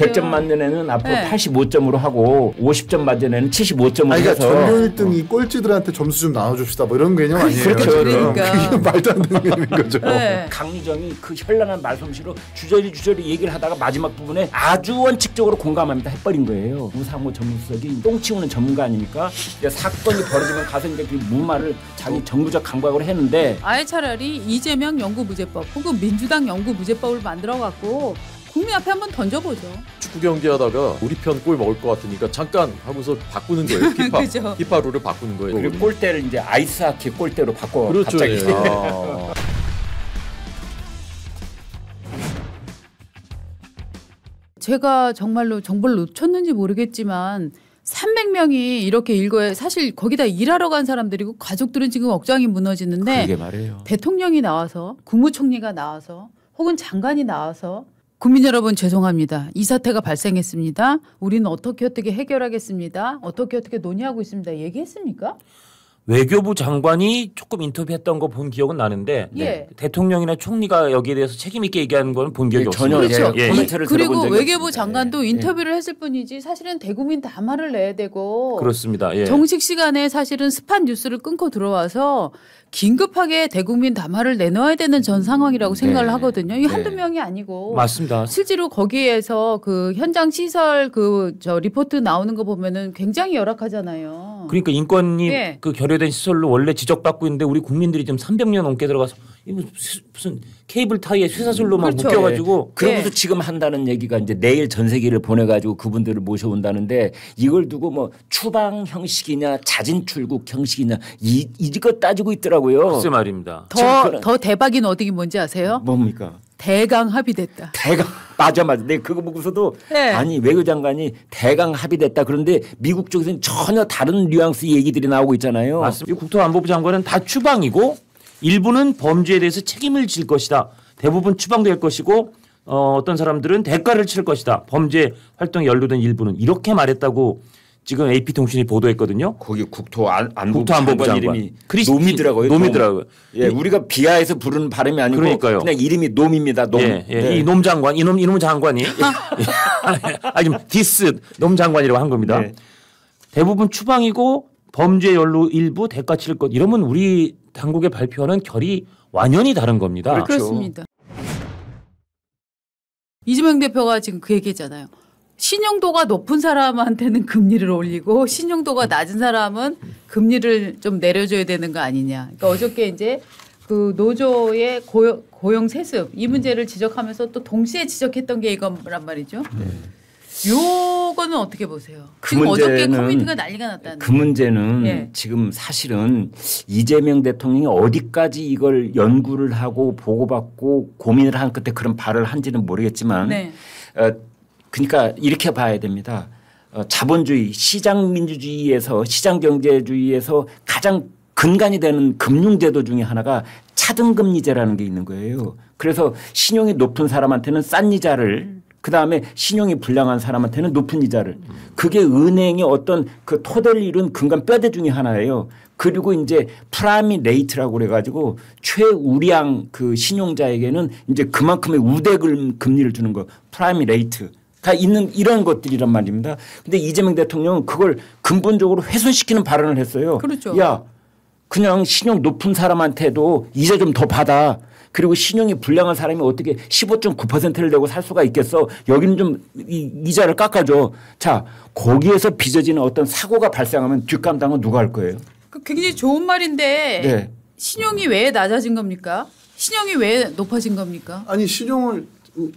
같아요. 100점 만든 애는 앞으로 네. 85점으로 하고 50점 만든 애는 75점으로 아니, 해서 그러니까 전교 1등 이 꼴찌들한테 점수 좀 나눠줍시다 뭐 이런 개념 아니에요. 그렇죠. 그러니까. 그게 말도 안 되는 개념인 거죠. 네. 강리정이 그 현란한 말솜씨로 주저리 얘기를 하다가 마지막 부분에 아주 원칙적으로 공감합니다 해버린 거예요. 우상호 전무수석이 똥 치우는 전문가 아닙니까? 이제 사건이 벌어지면 가서 이제 그 무마를 자기 정부적 감각으로 했는데 아예 차라리 이재명 영구무죄법 혹은 민주당 영구무죄법을 만들어갖고 국민 앞에 한번 던져보죠. 축구 경기하다가 우리 편 골 먹을 것 같으니까 잠깐 하고서 바꾸는 거예요. 피파. 그죠. 피파 룰을 바꾸는 거예요. 그리고 골대를 이제 아이스하키 골대로 바꿔 그렇죠. 갑자기. 예. 아. 제가 정말로 정보를 놓쳤는지 모르겠지만 300명이 이렇게 일거에 사실 거기다 일하러 간 사람들이고 가족들은 지금 억장이 무너지는데 그게 말이에요. 대통령이 나와서 국무총리가 나와서 혹은 장관이 나와서 국민 여러분 죄송합니다. 이 사태가 발생했습니다. 우리는 어떻게 해결하겠습니다. 어떻게 논의하고 있습니다. 얘기했습니까? 외교부 장관이 조금 인터뷰했던 거 본 기억은 나는데 예. 대통령이나 총리가 여기에 대해서 책임 있게 얘기하는 거는 본 기억이 전혀 없습니다. 그렇죠. 예, 코멘트를 그리고 들어본 적이 외교부 없습니다. 장관도 예. 인터뷰를 했을 뿐이지 사실은 대국민 담화를 내야 되고 그렇습니다. 예. 정식 시간에 사실은 스팟 뉴스를 끊고 들어와서 긴급하게 대국민 담화를 내놓아야 되는 전 상황이라고 생각을 네. 하거든요. 이 한두 네. 명이 아니고 맞습니다. 실제로 거기에서 그 현장 시설 리포트 나오는 거 보면은 굉장히 열악하잖아요. 그러니까 인권이 예. 그 결여된 시설로 원래 지적받고 있는데 우리 국민들이 지금 300년 넘게 들어가서 이거 무슨 케이블 타이에 쇠사슬로만 그렇죠. 묶여가지고 그러고서 예. 지금 한다는 얘기가 이제 내일 전세기를 보내가지고 그분들을 모셔온다는데 이걸 두고 뭐 추방 형식이냐 자진 출국 형식이냐 이것 따지고 있더라고요. 글쎄 말입니다. 더 대박인 어딩이 뭔지 아세요? 뭡니까? 대강 합의됐다. 대강 맞아. 내가 그거 보고서도 네. 아니 외교장관이 대강 합의됐다. 그런데 미국 쪽에서는 전혀 다른 뉘앙스 얘기들이 나오고 있잖아요. 맞습니다. 국토안보부 장관은 다 추방이고 일부는 범죄에 대해서 책임을 질 것이다. 대부분 추방될 것이고 어떤 사람들은 대가를 치를 것이다. 범죄 활동에 연루된 일부는 이렇게 말했다고 지금 AP통신이 보도했거든요. 거기 국토안보부 장관 이름이 노미더라고요. 노미더라고요. 예, 우리가 비하해서 부르는 발음이 아니고 그러니까요. 그냥 이름이 노미입니다. 노. 예, 예. 네. 이 놈 장관, 이놈 장관이 지금 디스 놈 장관이라고 한 겁니다. 네. 대부분 추방이고 범죄 연루 일부 대가 치를 것 이러면 우리 당국의 발표는 결이 완연히 다른 겁니다. 그렇죠. 그렇습니다. 이재명 대표가 지금 그 얘기잖아요. 신용도가 높은 사람한테는 금리를 올리고 신용도가 낮은 사람은 금리를 좀 내려줘야 되는 거 아니냐. 그러니까 어저께 이제 그 노조의 고용 세습 이 문제를 지적하면서 또 동시에 지적했던 게 이거란 말이죠. 요거는 어떻게 보세요? 그 지금 어저께 문제는 커뮤니티가 난리가 났다는. 그 문제는 예. 지금 사실은 이재명 대통령이 어디까지 이걸 연구를 하고 보고받고 고민을 한 끝에 그런 발을 한지는 모르겠지만 네. 그러니까 이렇게 봐야 됩니다. 자본주의 시장민주주의에서 시장경제주의에서 가장 근간이 되는 금융제도 중에 하나가 차등금리제라는 게 있는 거예요. 그래서 신용이 높은 사람한테는 싼 이자를 그다음에 신용이 불량한 사람한테는 높은 이자를 그게 은행의 어떤 그 토대를 이룬 근간 뼈대 중에 하나예요. 그리고 이제 프라이미 레이트라고 그래가지고 최우량 그 신용자에게는 이제 그만큼의 우대 금리를 주는 거 프라이미 레이트. 가 있는 이런 것들이란 말입니다. 근데 이재명 대통령은 그걸 근본적으로 훼손시키는 발언을 했어요. 그렇죠. 야, 그냥 신용 높은 사람한테도 이자 좀 더 받아. 그리고 신용이 불량한 사람이 어떻게 15.9%를 내고 살 수가 있겠어. 여기는 좀 이자를 깎아줘. 자, 거기에서 빚어지는 어떤 사고가 발생하면 뒷감당은 누가 할 거예요? 그 굉장히 좋은 말인데 네. 신용이 왜 낮아진 겁니까? 신용이 왜 높아진 겁니까? 아니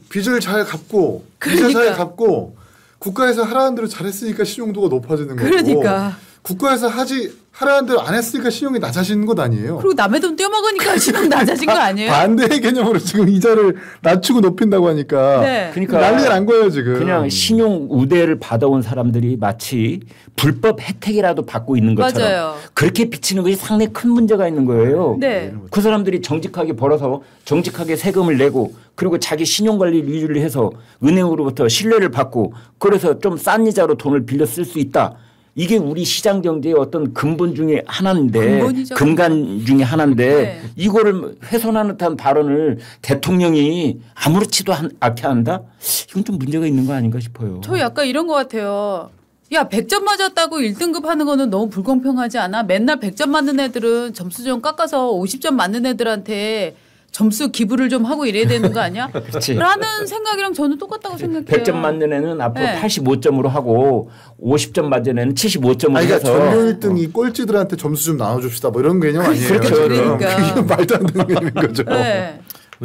빚을 잘 갚고 이자 그러니까. 잘 갚고 국가에서 하라는 대로 잘했으니까 신용도가 높아지는 거고 그러니까. 국가에서 하라는 대로 안 했으니까 신용이 낮아지는 것 아니에요. 그리고 남의 돈 떼어먹으니까 신용 낮아진 거 아니에요? 반대의 개념으로 지금 이자를 낮추고 높인다고 하니까 네. 그러니까 난리가 난 거예요 지금. 그냥 신용 우대를 받아온 사람들이 마치 불법 혜택이라도 받고 있는 것처럼 맞아요. 그렇게 비치는 것이 상당히 큰 문제가 있는 거예요. 네. 그 사람들이 정직하게 벌어서 정직하게 세금을 내고 그리고 자기 신용관리를 유지를 해서 은행으로부터 신뢰를 받고 그래서 좀 싼 이자로 돈을 빌려 쓸 수 있다. 이게 우리 시장 경제의 어떤 근본 중에 하나인데 근본이죠. 근간 중에 하나인데 네. 이거를 훼손하는 듯한 발언을 대통령이 아무렇지도 않게 한다? 이건 좀 문제가 있는 거 아닌가 싶어요. 저 약간 이런 것 같아요. 야 100점 맞았다고 1등급 하는 거는 너무 불공평하지 않아? 맨날 100점 맞는 애들은 점수 좀 깎아서 50점 맞는 애들한테 점수 기부를 좀 하고 이래야 되는 거 아니야? 그렇지. 라는 생각이랑 저는 똑같다고 생각해요. 100점 맞는 애는 앞으로 네. 85점으로 하고 50점 맞은 애는 75점으로 아니, 그러니까 해서 전교 1등이 꼴찌들한테 점수 좀 나눠줍시다. 뭐 이런 개념 아니에요. 그렇죠. 그러니까. 그게 말도 안 되는 개념인 거죠. 네.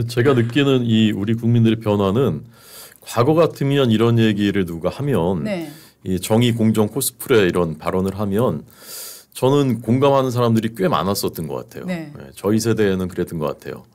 제가 느끼는 이 우리 국민들의 변화는 과거 같으면 이런 얘기를 누가 하면 네. 이 정의 공정 코스프레 이런 발언을 하면 저는 공감하는 사람들이 꽤 많았었던 것 같아요. 네. 저희 세대에는 그랬던 것 같아요.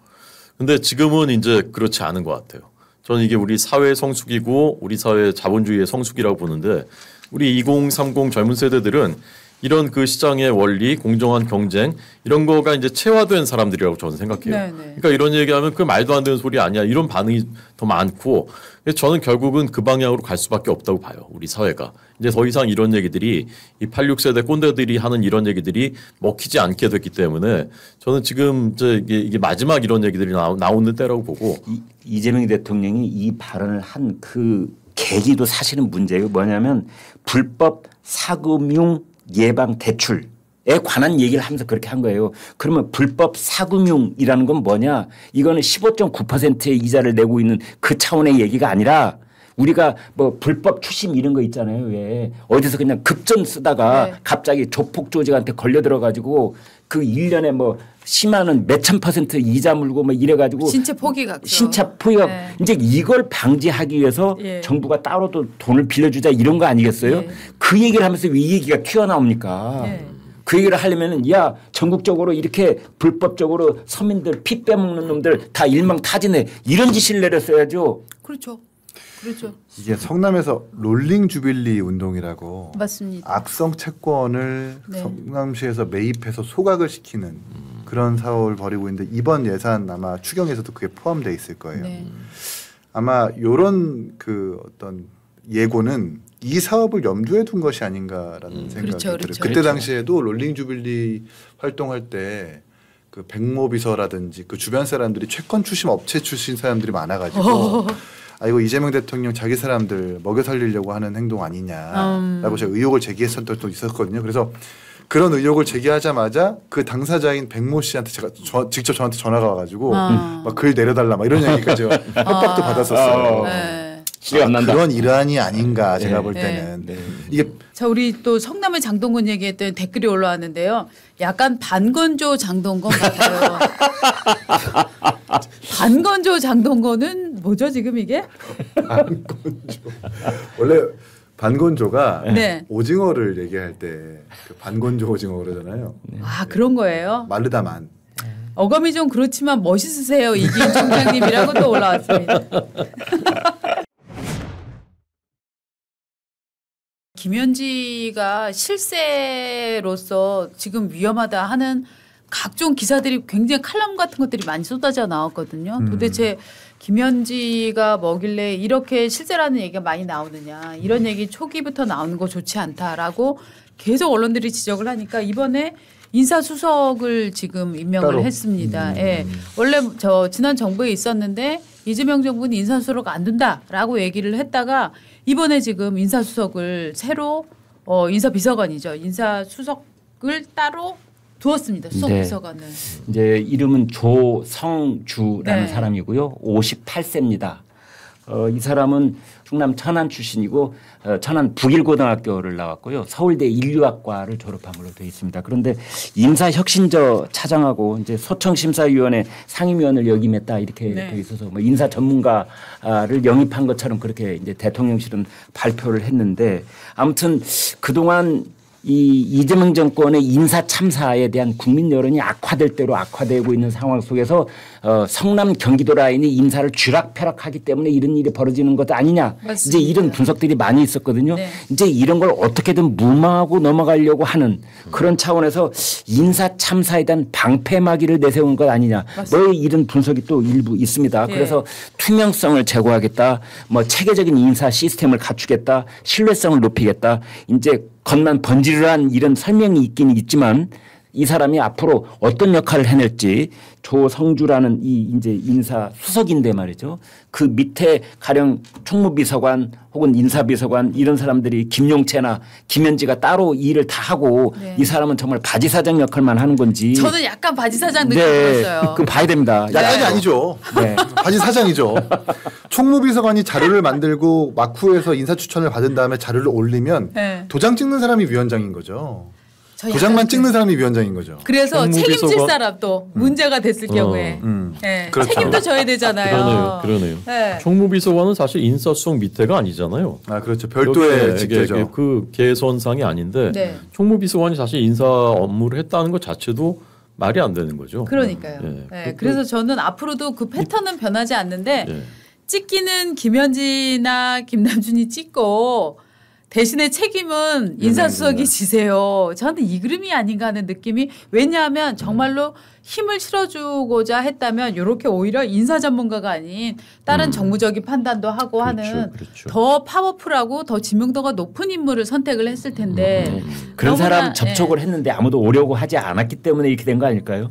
근데 지금은 이제 그렇지 않은 것 같아요. 저는 이게 우리 사회의 성숙이고 우리 사회 자본주의의 성숙이라고 보는데 우리 2030 젊은 세대들은 이런 그 시장의 원리, 공정한 경쟁 이런 거가 이제 체화된 사람들이라고 저는 생각해요. 네네. 그러니까 이런 얘기하면 그 말도 안 되는 소리 아니야 이런 반응이 더 많고 저는 결국은 그 방향으로 갈 수밖에 없다고 봐요. 우리 사회가. 이제 더 이상 이런 얘기들이 이 86세대 꼰대들이 하는 이런 얘기들이 먹히지 않게 됐기 때문에 저는 지금 이제 이게 마지막 이런 얘기들이 나오는 때라고 보고 이재명 대통령이 이 발언을 한 그 계기도 사실은 문제예요. 뭐냐면 불법 사금융 예방 대출에 관한 얘기를 하면서 그렇게 한 거예요. 그러면 불법 사금융이라는 건 뭐냐? 이거는 15.9%의 이자를 내고 있는 그 차원의 얘기가 아니라 우리가 뭐 불법 추심 이런 거 있잖아요. 왜 어디서 그냥 급전 쓰다가 네. 갑자기 조폭 조직한테 걸려 들어가지고 그 1년에 뭐 10만 몇천 % 이자 물고 뭐 이래가지고 신체 포기각. 신체 포기가 네. 이제 이걸 방지하기 위해서 예. 정부가 따로 또 돈을 빌려주자 이런 거 아니겠어요? 예. 그 얘기를 하면서 왜 이 얘기가 튀어나옵니까? 예. 그 얘기를 하려면 야 전국적으로 이렇게 불법적으로 서민들 피 빼먹는 놈들 다 일망타진해 이런 지시를 내렸어야죠. 그렇죠. 그렇죠. 이게 성남에서 롤링 주빌리 운동이라고 맞습니다. 악성 채권을 네. 성남시에서 매입해서 소각을 시키는 그런 사업을 벌이고 있는데 이번 예산 아마 추경에서도 그게 포함되어 있을 거예요. 네. 아마 요런 그 어떤 예고는 이 사업을 염두에 둔 것이 아닌가라는 생각이 그렇죠, 들어요. 그렇죠. 그때 그렇죠. 당시에도 롤링 주빌리 활동할 때 그 백모비서라든지 그 주변 사람들이 채권 출신 업체 출신 사람들이 많아가지고 아 이거 이재명 대통령 자기 사람들 먹여 살리려고 하는 행동 아니냐라고 제가 의혹을 제기했던 적도 있었거든요. 그래서 그런 의혹을 제기하자마자 그 당사자인 백모 씨한테 제가 직접 저한테 전화가 와가지고 막 글 내려달라 막 이런 얘기까지 협박도 받았었어요. 네. 기억 안 난다. 그런 일환이 아닌가 제가 볼 네. 때는 네. 이게 자, 우리 또 성남의 장동건 얘기했더니 댓글이 올라왔는데요. 약간 반건조 장동건 같아요. 반건조 장동건은 뭐죠 지금 이게? 반건조 원래 반건조가 네. 오징어를 얘기할 때 그 반건조 오징어 그러잖아요. 아 그런 거예요. 마르다만. 어감이 좀 그렇지만 멋있으세요 이기인 총장님이라고 또 올라왔습니다. 김현지가 실세로서 지금 위험하다 하는 각종 기사들이 굉장히 칼럼 같은 것들이 많이 쏟아져 나왔거든요. 도대체 김현지가 뭐길래 이렇게 실세라는 얘기가 많이 나오느냐. 이런 얘기 초기부터 나오는 거 좋지 않다라고 계속 언론들이 지적을 하니까 이번에 인사수석을 지금 임명을 따로. 했습니다. 예. 원래 저 지난 정부에 있었는데 이재명 정부는 인사수석 안 둔다라고 얘기를 했다가 이번에 지금 인사수석을 새로 인사비서관이죠. 인사수석을 따로 두었습니다. 수석비서관을. 이제 이름은 조성주라는 네. 사람이고요. 58세입니다. 이 사람은 충남 천안 출신이고 천안 북일고등학교를 나왔고요. 서울대 인류학과를 졸업한 걸로 되어 있습니다. 그런데 인사혁신처 차장하고 이제 소청심사위원회 상임위원을 역임했다 이렇게 네. 되어 있어서 뭐 인사 전문가를 영입한 것처럼 그렇게 이제 대통령실은 발표를 했는데 아무튼 그동안 이 이재명 정권의 인사 참사에 대한 국민 여론이 악화될 대로 악화되고 있는 상황 속에서 성남 경기도 라인이 인사를 쥐락펴락하기 때문에 이런 일이 벌어지는 것 아니냐. 맞습니다. 이제 이런 분석들이 많이 있었거든요. 네. 이제 이런 걸 어떻게든 무마하고 넘어가려고 하는 그런 차원에서 인사 참사에 대한 방패막이를 내세운 것 아니냐. 뭐 이런 분석이 또 일부 있습니다. 네. 그래서 투명성을 제고하겠다. 뭐 체계적인 인사 시스템을 갖추겠다. 신뢰성을 높이겠다. 이제 겉만 번지르르한 이런 설명이 있긴 있지만 이 사람이 앞으로 어떤 역할을 해낼지 조성주라는 이 이제 인사 수석인데 말이죠. 그 밑에 가령 총무비서관 혹은 인사비서관 이런 사람들이 김용채나 김현지가 따로 일을 다 하고 네. 이 사람은 정말 바지사장 역할만 하는 건지. 저는 약간 바지사장 느낌 네. 들었어요. 그 봐야 됩니다. 약간이 아니죠. 네. 바지 사장이죠. 총무비서관이 자료를 만들고 막후에서 인사 추천을 받은 다음에 자료를 올리면 네. 도장 찍는 사람이 위원장인 거죠. 저 도장만 약간 찍는 사람이 위원장인 거죠. 그래서 총무비서관? 책임질 사람도 문제가 됐을 경우에 네. 그렇죠. 책임도 져야 되잖아요. 그러네요. 네. 총무비서관은 사실 인사수석 밑에가 아니잖아요. 아 그렇죠. 별도의 이게 직제죠. 그 계선상이 아닌데 네. 총무비서관이 사실 인사 업무를 했다는 것 자체도 말이 안 되는 거죠. 그러니까요. 예. 네. 그래서 저는 앞으로도 그 패턴은 변하지 않는데 예. 찍기는 김현지나 김남준이 찍고 대신에 책임은 인사수석이 지세요. 저는 이 그림이 아닌가 하는 느낌이 왜냐하면 정말로 힘을 실어주고자 했다면 이렇게 오히려 인사 전문가가 아닌 다른 정무적인 판단도 하고 하는 그렇죠. 더 파워풀하고 더 지명도가 높은 인물을 선택을 했을 텐데 그런 너무나, 사람 접촉을 했는데 아무도 오려고 하지 않았기 때문에 이렇게 된 거 아닐까요?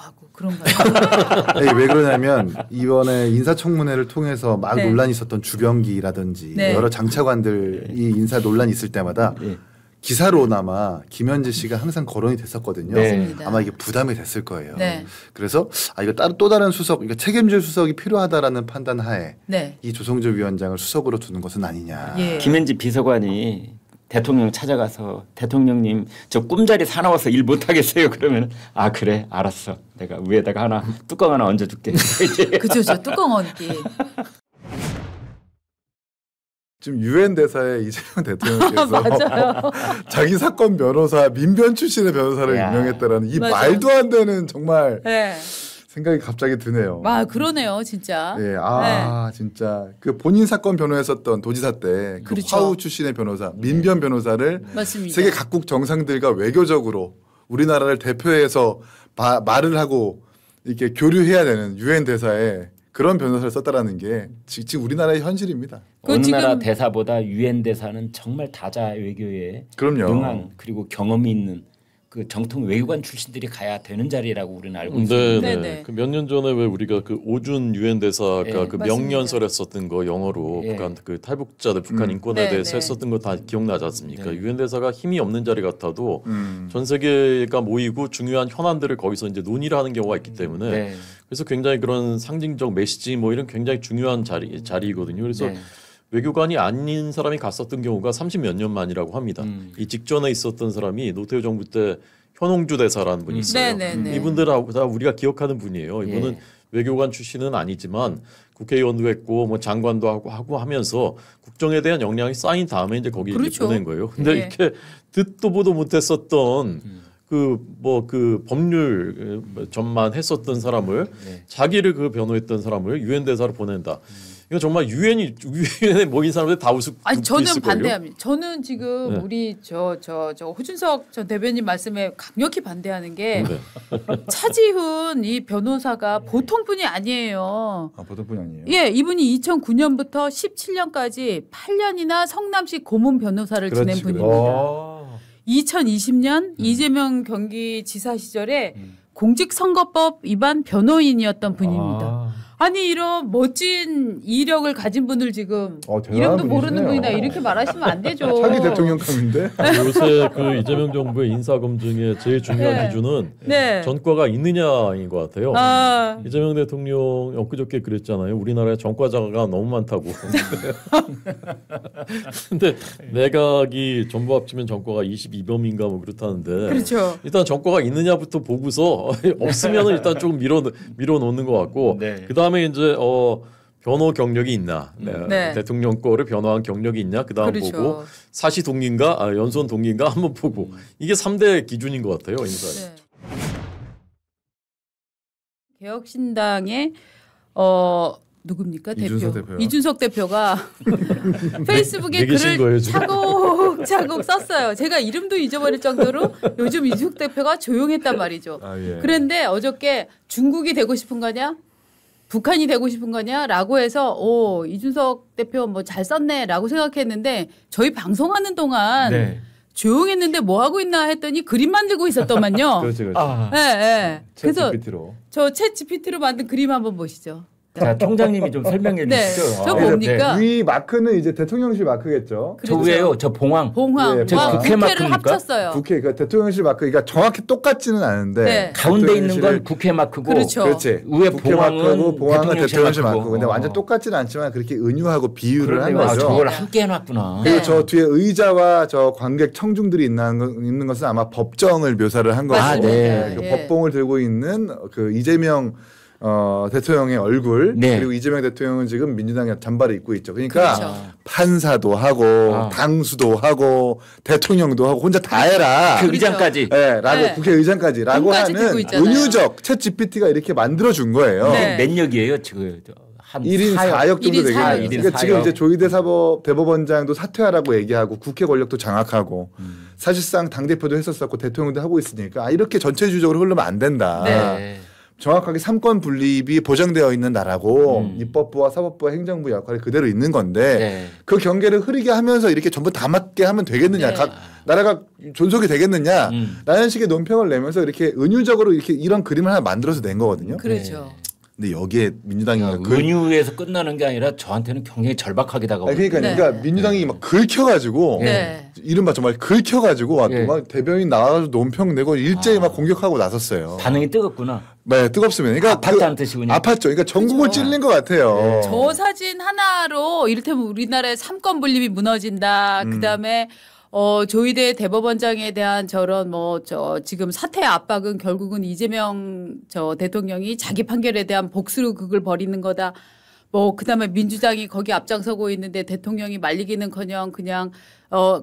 아이고, 그런가요? 아니, 왜 그러냐면 이번에 인사청문회를 통해서 막 네. 논란이 있었던 주병기라든지 네. 여러 장차관들이 인사 논란이 있을 때마다 네. 기사로나마 김현지 씨가 항상 거론이 됐었거든요. 네. 맞습니다. 아마 이게 부담이 됐을 거예요. 네. 그래서 이거 또 다른 수석, 그러니까 책임질 수석이 필요하다라는 판단 하에 네. 이 조성주 위원장을 수석으로 두는 것은 아니냐. 예. 김현지 비서관이 대통령 찾아가서 대통령님 저 꿈자리 사나워서 일 못하겠어요. 그러면 아 그래 알았어. 내가 위에다가 하나 뚜껑 하나 얹어줄게. 그죠, 저 뚜껑 얹기. 지금 유엔 대사에 이재명 대통령께서 맞아요. 자기 사건 변호사 민변 출신의 변호사를 야. 임명했다라는 이 맞아. 말도 안 되는 정말 네. 생각이 갑자기 드네요. 아 그러네요, 진짜. 예, 진짜 그 본인 사건 변호했었던 도지사 때 그 그렇죠. 화우 출신의 변호사 민변 변호사를 맞습니다. 세계 각국 정상들과 외교적으로 우리나라를 대표해서 말을 하고 이렇게 교류해야 되는 유엔 대사에 그런 변호사를 썼다라는 게 지금 우리나라의 현실입니다. 어느 지금- 나라 대사보다 유엔 대사는 정말 다자 외교에 그럼요. 능한 그리고 경험이 있는 그 정통 외교관 출신들이 가야 되는 자리라고 우리는 알고 있습니다. 네, 네, 네. 네. 그 몇 년 전에 왜 우리가 그 오준 유엔 대사가 예. 그 맞습니다. 명연설 했었던 거 영어로 예. 북한 그 탈북자들 북한 인권에 네, 대해서 네. 했었던 거 다 기억나지 않습니까? 네. 유엔 대사가 힘이 없는 자리 같아도 전 세계가 모이고 중요한 현안들을 거기서 이제 논의를 하는 경우가 있기 때문에 네. 그래서 굉장히 그런 상징적 메시지 뭐 이런 굉장히 중요한 자리거든요. 그래서 네. 외교관이 아닌 사람이 갔었던 경우가 30몇 년 만이라고 합니다. 이 직전에 있었던 사람이 노태우 정부 때 현홍주 대사라는 분이 있어요. 네네네. 이분들하고 다 우리가 기억하는 분이에요. 이분은 예. 외교관 출신은 아니지만 국회의원도 했고 뭐 장관도 하고 하면서 국정에 대한 역량이 쌓인 다음에 이제 거기 그렇죠. 이제 보낸 거예요. 근데 예. 이렇게 듣도 보도 못했었던 그 법률 전만 했었던 사람을 네. 자기를 그 변호했던 사람을 유엔 대사로 보낸다. 이거 정말 유엔에 모인 사람들 다 웃고 아니 저는 있을걸요? 반대합니다. 저는 지금 네. 우리 저 호준석 전 대변인 말씀에 강력히 반대하는 게 네. 차지훈 이 변호사가 보통 분이 아니에요. 아, 보통 분이 아니에요. 예, 이분이 2009년부터 17년까지 8년이나 성남시 고문 변호사를 지낸 그렇지, 분입니다. 그렇지. 2020년 이재명 경기지사 시절에 공직선거법 위반 변호인이었던 분입니다. 아니 이런 멋진 이력을 가진 분을 지금 대단한 이름도 모르는 분이시네요. 분이다 이렇게 말하시면 안 되죠. 차기 대통령감인데. 요새 그 이재명 정부의 인사 검증의 제일 중요한 네. 기준은 네. 전과가 있느냐인 것 같아요. 아, 이재명 대통령 엊그저께 그랬잖아요. 우리나라에 전과자가 너무 많다고. 근데 내각이 전부 합치면 전과가 22범인가 뭐 그렇다는데. 그렇죠. 일단 전과가 있느냐부터 보고서 없으면은 일단 조금 밀어 놓는 것 같고. 네. 그 다음에 이제 변호 경력이 있나, 네. 대통령 거를 변호한 경력이 있냐, 그 다음 그렇죠. 보고 사시 동기인가, 연수원 동기인가 한번 보고 이게 3대 기준인 것 같아요 인사에. 네. 개혁신당의 누굽니까 이준석 대표? 대표요. 이준석 대표가 페이스북에 내기신 거예요, 글을 지금? 차곡차곡 썼어요. 제가 이름도 잊어버릴 정도로 요즘 이준석 대표가 조용했단 말이죠. 아, 예. 그런데 어저께 중국이 되고 싶은 거냐? 북한이 되고 싶은 거냐라고 해서 오 이준석 대표 뭐 잘 썼네라고 생각했는데 저희 방송하는 동안 네. 조용했는데 뭐 하고 있나 했더니 그림 만들고 있었더만요. 그렇지, 그렇지. 아, 네, 네. 그래서 GPT로. 저 챗 GPT로 만든 그림 한번 보시죠. 자 총장님이 좀 설명해 네, 주시죠. 저 아, 뭡니까? 이 마크는 이제 대통령실 마크겠죠. 저 위에요. 저 봉황. 봉황과 예, 봉황. 국회 국회를 마크입니까? 합쳤어요. 국회 그 대통령실 마크 그러니까 정확히 똑같지는 않은데 네. 가운데 있는 건 대통령실을- 국회 마크고 그렇죠. 그렇지. 위에 국회 봉황은 마크고 봉황은 대통령실 대통령실 마크고. 마크고. 근데 완전 똑같지는 않지만 그렇게 은유하고 비유를 한 그런데 거죠. 저걸 함께 해놨구나. 그리고 네. 저 뒤에 의자와 저 관객 청중들이 있는 것은 아마 법정을 묘사를 한 거고. 아, 네. 그 예. 법봉을 들고 있는 그 이재명 대통령의 얼굴 네. 그리고 이재명 대통령은 지금 민주당의 잠바를 입고 있죠. 그러니까 그렇죠. 판사도 하고 아. 당수도 하고 대통령도 하고 혼자 다 해라. 그 의장까지. 네, 라고 네. 국회의장까지라고 돈까지 들고 하는 있잖아요. 은유적 챗 GPT가 이렇게 만들어 준 거예요. 네. 몇 역이에요? 지금 한 1인 4역 정도 1인 되겠네요. 4역. 그러니까 1인 지금 4역. 이제 조희대 대법원장도 사퇴하라고 얘기하고 국회 권력도 장악하고 사실상 당대표도 했었었고 대통령도 하고 있으니까 이렇게 전체주의적으로 흐르면 안 된다. 네. 정확하게 삼권 분립이 보장되어 있는 나라고 입법부와 사법부와 행정부 역할이 그대로 있는 건데 네. 그 경계를 흐리게 하면서 이렇게 전부 다 맞게 하면 되겠느냐 네. 각 나라가 존속이 되겠느냐 라는 식의 논평을 내면서 이렇게 은유적으로 이렇게 이런 그림을 하나 만들어서 낸 거거든요. 그렇죠. 근데 여기에 민주당이 은유에서 끝나는 게 아니라 저한테는 굉장히 절박하게 다가오고. 그러니까, 네. 그러니까 민주당이 막 긁혀가지고 네. 이른바 정말 긁혀가지고 예. 막 대변인 나와가지고 논평 내고 일제히 막 공격하고 나섰어요. 반응이 뜨겁구나. 네, 뜨겁습니다. 그러니까 아팠다는 뜻이군요. 아팠죠. 그러니까 전국을 그렇죠. 찔린 것 같아요. 저 사진 하나로 이를테면 우리나라의 삼권 분립이 무너진다. 그다음에 조희대 대법원장에 대한 저런 지금 사퇴 압박은 결국은 이재명 대통령이 자기 판결에 대한 복수극을 벌이는 거다. 그다음에 민주당이 거기 앞장서고 있는데 대통령이 말리기는커녕 그냥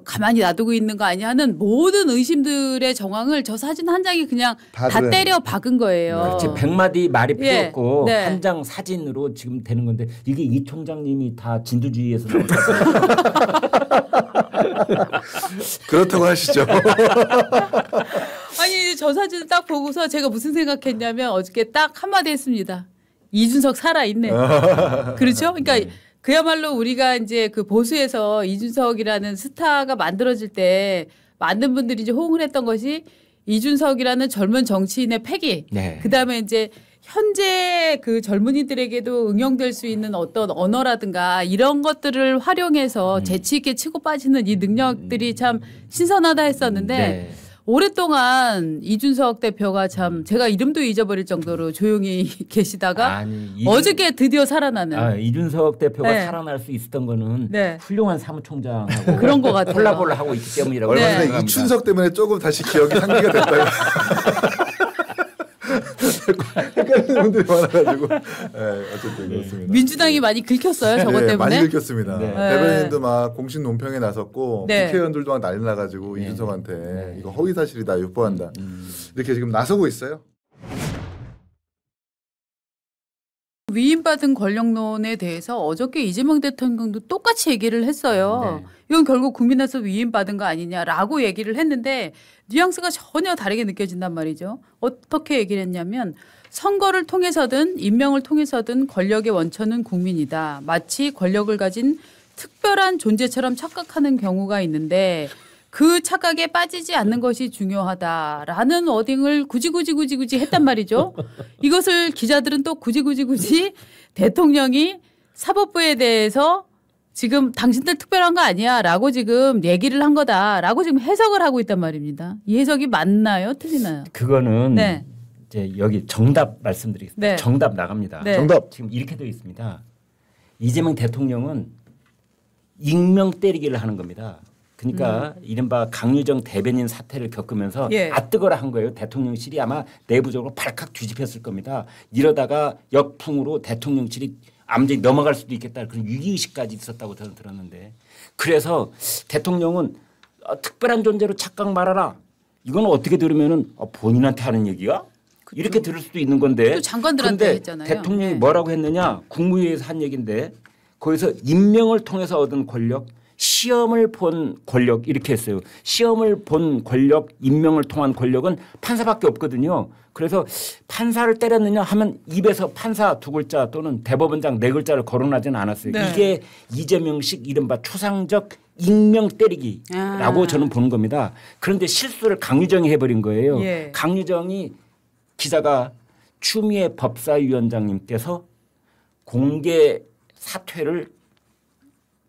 가만히 놔두고 있는 거 아니야 하는 모든 의심들의 정황을 저 사진 한 장이 그냥 다 다들- 때려 박은 거예요. 그렇지 100마디 말이 필요 예. 없고 네. 한 장 사진으로 지금 되는 건데 이게 이 총장님이 다 진두주의에서 나온 그렇다고 하시죠. 아니 저 사진을 딱 보고서 제가 무슨 생각했냐면 어저께 딱 한마디 했습니다. 이준석 살아있네. 그렇죠? 그러니까 그야말로 우리가 이제 그 보수에서 이준석이라는 스타가 만들어질 때 많은 분들이 이제 호응을 했던 것이 이준석이라는 젊은 정치인의 패기. 네. 그다음에 이제 현재 그 젊은이들에게도 응용될 수 있는 어떤 언어라든가 이런 것들을 활용해서 재치 있게 치고 빠지는 이 능력들이 참 신선하다 했었는데 네. 오랫동안 이준석 대표가 참 제가 이름도 잊어버릴 정도로 조용히 계시다가 아니, 어저께 드디어 살아나는 이준석 대표가 네. 살아날 수 있었던 거는 네. 훌륭한 사무총장하고 그런 것 같아요. 콜라보를 하고 있기 때문이라고 얼마 네. 전에 생각합니다. 이춘석 때문에 조금 다시 기억이 상기가 됐다고. 헷갈리는 분들이 많아가지고. 네, 어쨌든 그렇습니다. 민주당이 많이 긁혔어요. 저것 네, 때문에. 많이 긁혔습니다. 네. 대변인도 막 공식 논평에 나섰고 네. 국회의원들도 막 난리 나가지고 이준석한테 이거 허위 사실이다 유포한다 이렇게 지금 나서고 있어요. 위임받은 권력론에 대해서 어저께 이재명 대통령도 똑같이 얘기를 했어요. 네. 이건 결국 국민에서 위임받은 거 아니냐라고 얘기를 했는데 뉘앙스가 전혀 다르게 느껴진단 말이죠. 어떻게 얘기를 했냐면 선거를 통해서든 임명을 통해서든 권력의 원천은 국민이다. 마치 권력을 가진 특별한 존재처럼 착각하는 경우가 있는데 그 착각에 빠지지 않는 것이 중요하다라는 워딩을 굳이 했단 말이죠. 이것을 기자들은 또 굳이 대통령이 사법부에 대해서 지금 당신들 특별한 거 아니야 라고 지금 얘기를 한 거다라고 지금 해석을 하고 있단 말입니다. 이 해석이 맞나요? 틀리나요? 그거는 네. 이제 여기 정답 말씀드리겠습니다. 네. 정답 나갑니다. 네. 정답. 지금 이렇게 되어 있습니다. 이재명 대통령은 익명 때리기를 하는 겁니다. 그러니까 이른바 강유정 대변인 사태를 겪으면서 예. 아뜨거라 한 거예요. 대통령실이 아마 내부적으로 발칵 뒤집혔을 겁니다. 이러다가 역풍으로 대통령실이 암전이 넘어갈 수도 있겠다. 그런 위기의식까지 있었다고 저는 들었는데 그래서 대통령은 특별한 존재로 착각 말아라. 이건 어떻게 들으면은 본인한테 하는 얘기야? 그쵸. 이렇게 들을 수도 있는 건데. 또 장관들한테 그런데 했잖아요. 대통령이 네. 뭐라고 했느냐? 국무회의에서 한 얘기인데 거기서 임명을 통해서 얻은 권력, 시험을 본 권력 이렇게 했어요. 시험을 본 권력, 임명을 통한 권력은 판사밖에 없거든요. 그래서 판사를 때렸느냐 하면 입에서 판사 두 글자 또는 대법원장 네 글자를 거론하지는 않았어요. 네. 이게 이재명식 이른바 추상적 익명 때리기라고 저는 보는 겁니다. 그런데 실수를 강유정이 해버린 거예요. 예. 강유정이 기자가 추미애 법사위원장님께서 공개 사퇴를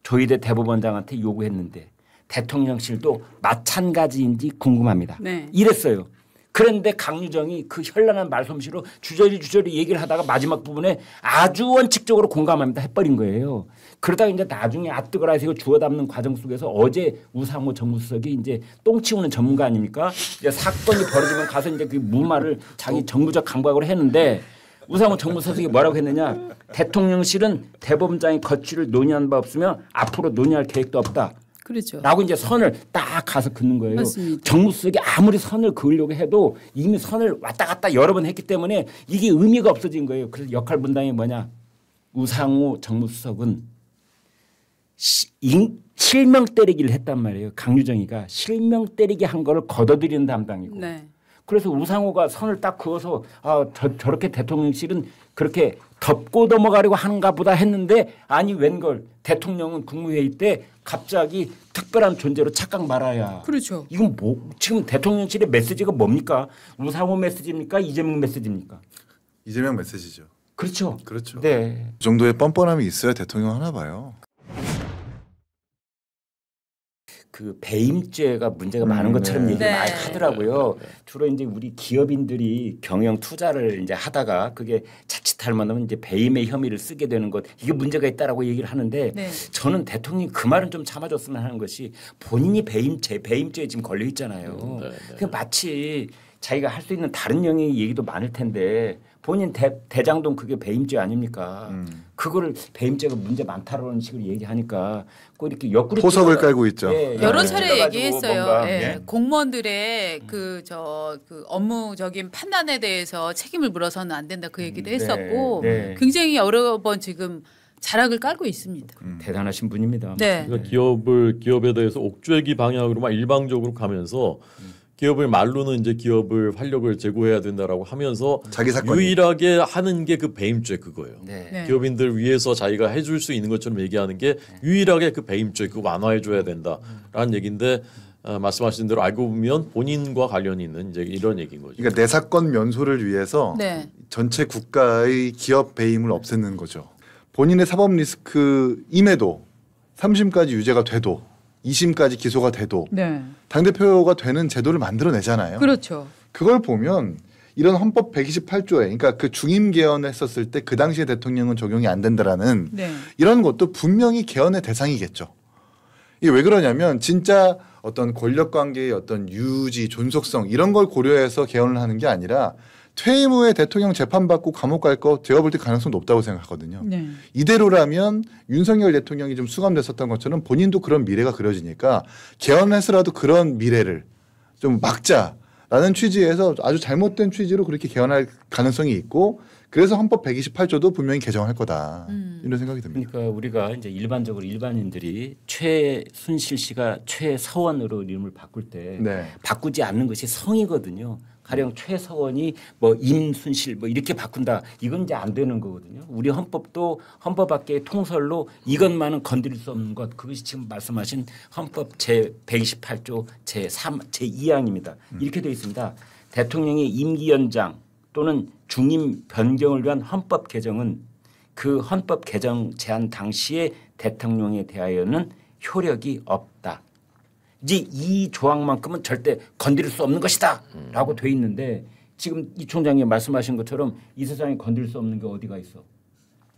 조희대 대법원장한테 요구했는데 대통령실도 마찬가지인지 궁금합니다. 네. 이랬어요. 그런데 강유정이 그 현란한 말솜씨로 주저리 얘기를 하다가 마지막 부분에 아주 원칙적으로 공감합니다 해버린 거예요. 그러다가 이제 나중에 아뜨거라 해서 주워 담는 과정 속에서 어제 우상호 정무수석이 이제 똥 치우는 전문가 아닙니까? 이제 사건이 벌어지면 가서 이제 그 무마를 자기 정부적 강박으로 했는데 우상호 정무수석이 뭐라고 했느냐? 대통령실은 대법원장의 거취를 논의한 바 없으며 앞으로 논의할 계획도 없다. 그렇죠. 라고 이제 선을 딱 가서 긋는 거예요. 맞습니다. 정무수석이 아무리 선을 그으려고 해도 이미 선을 왔다 갔다 여러 번 했기 때문에 이게 의미가 없어진 거예요. 그래서 역할 분담이 뭐냐? 우상호 정무수석은 실명 때리기를 했단 말이에요. 강유정이가 실명 때리기 한 거를 걷어들이는 담당이고. 네. 그래서 우상호가 선을 딱 그어서 저렇게 대통령실은 그렇게 덮고 넘어가려고 하는가 보다 했는데 아니 웬걸 대통령은 국무회의 때 갑자기 특별한 존재로 착각 말아야. 그렇죠. 이건 뭐 지금 대통령실의 메시지가 뭡니까? 우상호 메시지입니까? 이재명 메시지입니까? 이재명 메시지죠. 그렇죠. 그렇죠. 네. 그 정도의 뻔뻔함이 있어야 대통령 하나 봐요. 그 배임죄가 문제가 많은 것처럼 네. 얘기를 네. 많이 하더라고요. 주로 이제 우리 기업인들이 경영 투자를 이제 하다가 그게 자칫하면 이제 배임의 혐의를 쓰게 되는 것 이게 문제가 있다라고 얘기를 하는데 네. 저는 대통령이 그 말은 좀 참아줬으면 하는 것이 본인이 배임죄에 지금 걸려 있잖아요. 그 마치 자기가 할 수 있는 다른 영역의 얘기도 많을 텐데 본인 대장동 그게 배임죄 아닙니까? 그거를 배임죄가 문제 많다라는 식으로 얘기하니까 꼭 이렇게 옆구리 포석을 깔고 있죠. 여러 네. 차례 그래가지고 얘기했어요. 뭔가, 예. 네. 공무원들의 그 업무적인 판단에 대해서 책임을 물어서는 안 된다 그 얘기도 했었고 네. 굉장히 여러 번 지금 자락을 깔고 있습니다. 대단하신 분입니다. 네. 그러니까 기업에 대해서 옥죄기 방향으로 막 일방적으로 가면서 기업을 말로는 이제 기업을 활력을 제고해야 된다라고 하면서 자기 사건 유일하게 하는 게 그 배임죄 그거예요. 네. 네. 기업인들 위해서 자기가 해줄 수 있는 것처럼 얘기하는 게 유일하게 그 배임죄 그거 완화해줘야 된다라는 얘기인데 말씀하신 대로 알고 보면 본인과 관련이 있는 이제 이런 얘기인 거죠. 그러니까 내 사건 면소를 위해서 네. 전체 국가의 기업 배임을 없애는 거죠. 본인의 사법 리스크임에도 3심까지 유죄가 돼도 2심까지 기소가 돼도 네. 당대표가 되는 제도를 만들어내잖아요. 그렇죠. 그걸 보면 이런 헌법 128조에 그러니까 그 중임 개헌했었을 때 그 당시에 대통령은 적용이 안 된다라는 네. 이런 것도 분명히 개헌의 대상이겠죠. 이게 왜 그러냐면 진짜 어떤 권력 관계의 어떤 유지, 존속성 이런 걸 고려해서 개헌을 하는 게 아니라 퇴임 후에 대통령 재판받고 감옥 갈 거 제가 볼 때 가능성 높다고 생각하거든요. 네. 이대로라면 윤석열 대통령이 좀 수감됐었던 것처럼 본인도 그런 미래가 그려지니까 개헌해서라도 그런 미래를 좀 막자라는 취지에서 아주 잘못된 취지로 그렇게 개헌할 가능성이 있고 그래서 헌법 128조도 분명히 개정할 거다 이런 생각이 듭니다. 그러니까 우리가 이제 일반적으로 일반인들이 최순실 씨가 최서원으로 이름을 바꿀 때 네. 바꾸지 않는 것이 성이거든요. 가령 최서원이 뭐 임순실 뭐 이렇게 바꾼다. 이건 이제 안 되는 거거든요. 우리 헌법도 헌법 밖의 통설로 이것만은 건드릴 수 없는 것. 그것이 지금 말씀하신 헌법 제 128조 제2항입니다. 이렇게 되어 있습니다. 대통령의 임기 연장 또는 중임 변경을 위한 헌법 개정은 그 헌법 개정 제안 당시의 대통령에 대하여는 효력이 없다. 이제 이 조항만큼은 절대 건드릴 수 없는 것이다 라고 돼 있는데 지금 이 총장이 말씀하신 것처럼 이 세상에 건드릴 수 없는 게 어디가 있어.